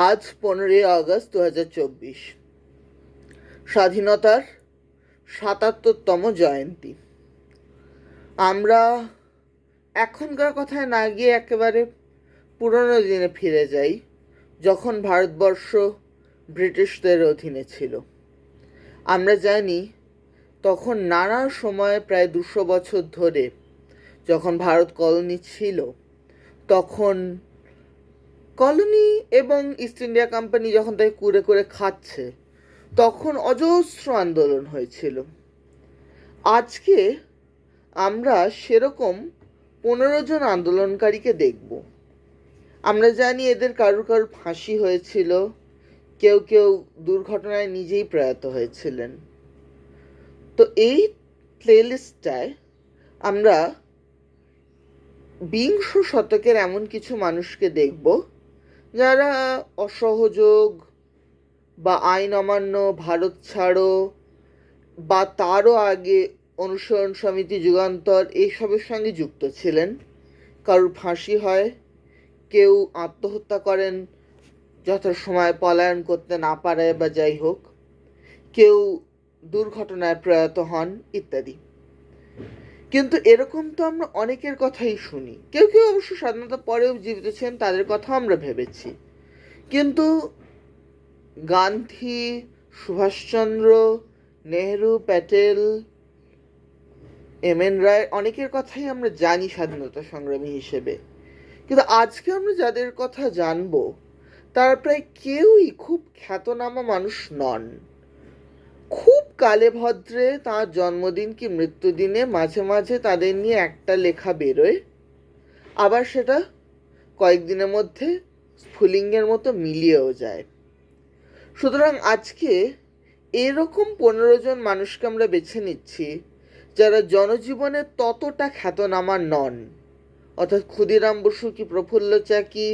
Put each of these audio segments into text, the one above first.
আজ 15ই আগস্ট 2024, স্বাধীনতার ৭৭তম জয়ন্তী। আমরা এখনকার কথায় না গিয়ে একেবারে পুরনো দিনে ফিরে যাই, যখন ভারতবর্ষ ব্রিটিশদের অধীনে ছিল। আমরা জানি তখন নানা সময়ে প্রায় 200 বছর ধরে যখন ভারত কলোনি ছিল, তখন কলোনি এবং ইস্ট ইন্ডিয়া কোম্পানি যখন তাকে কুরে করে খাচ্ছে, তখন অজস্র আন্দোলন হয়েছিল। আজকে আমরা সেরকম 15 জন আন্দোলনকারীকে দেখব। আমরা জানি এদের কারুর কারুর ফাঁসি হয়েছিল, কেউ কেউ দুর্ঘটনায় নিজেই প্রয়াত হয়েছিলেন। তো এই প্লেলিস্টটায় আমরা বিংশ শতকের এমন কিছু মানুষকে দেখব যারা অসহযোগ বা আইন অমান্য, ভারত ছাড়ো বা তারও আগে অনুসরণ সমিতি, যুগান্তর এইসবের সঙ্গে যুক্ত ছিলেন। কারুর ফাঁসি হয়, কেউ আত্মহত্যা করেন যথাসময়ে পলায়ন করতে না পারে বা যাই হোক, কেউ দুর্ঘটনায় প্রয়াত হন ইত্যাদি। কিন্তু এরকম তো আমরা অনেকের কথাই শুনি। কেউ কেউ অবশ্য স্বাধীনতা পরেও জীবিত ছিলেন, তাদের কথাও আমরা ভেবেছি। কিন্তু গান্ধী, সুভাষচন্দ্র, নেহেরু, প্যাটেল, এম.এন. রায়, অনেকের কথাই আমরা জানি স্বাধীনতা সংগ্রামী হিসেবে। কিন্তু আজকে আমরা যাদের কথা জানব, তারা প্রায় কেউই খুব খ্যাতনামা মানুষ নন। খুব কালে ভদ্রে তাঁর জন্মদিন কি মৃত্যুদিনে মাঝে মাঝে তাদের নিয়ে একটা লেখা বেরোয়, আবার সেটা কয়েকদিনের মধ্যে স্ফুলিঙ্গের মতো মিলিয়েও যায়। সুতরাং আজকে এরকম 15 জন মানুষকে আমরা বেছে নিচ্ছি যারা জনজীবনে ততটা খ্যাতনামা নন। অর্থাৎ ক্ষুদিরাম বসু কি প্রফুল্ল চাকি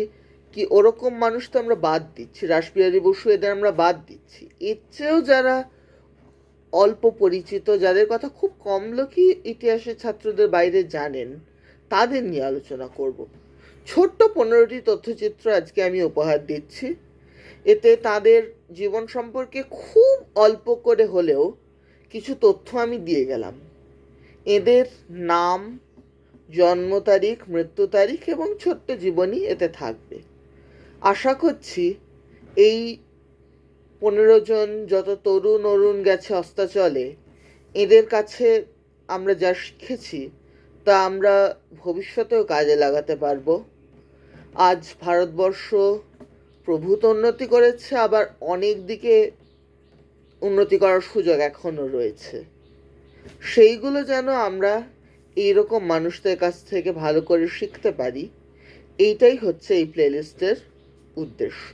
কি ওরকম মানুষ তো আমরা বাদ দিচ্ছি, রাসবিহারী বসু, এদের আমরা বাদ দিচ্ছি। এর চেয়েও যারা অল্প পরিচিত, যাদের কথা খুব কম লোকই ইতিহাসের ছাত্রদের বাইরে জানেন, তাদের নিয়ে আলোচনা করব। ছোট্ট 15টি তথ্যচিত্র আজকে আমি উপহার দিচ্ছি। এতে তাদের জীবন সম্পর্কে খুব অল্প করে হলেও কিছু তথ্য আমি দিয়ে গেলাম। এদের নাম, জন্ম তারিখ, মৃত্যু তারিখ এবং ছোট্ট জীবনী এতে থাকবে। আশা করছি এই 15 জন যত তরুণ গেছে অস্তাচলে, এদের কাছে আমরা যা শিখেছি তা আমরা ভবিষ্যতেও কাজে লাগাতে পারবো। আজ ভারতবর্ষ প্রভূত উন্নতি করেছে, আবার অনেক দিকে উন্নতি করার সুযোগ এখনও রয়েছে। সেইগুলো যেন আমরা এইরকম মানুষদের কাছ থেকে ভালো করে শিখতে পারি, এইটাই হচ্ছে এই প্লেলিস্টের উদ্দেশ্য।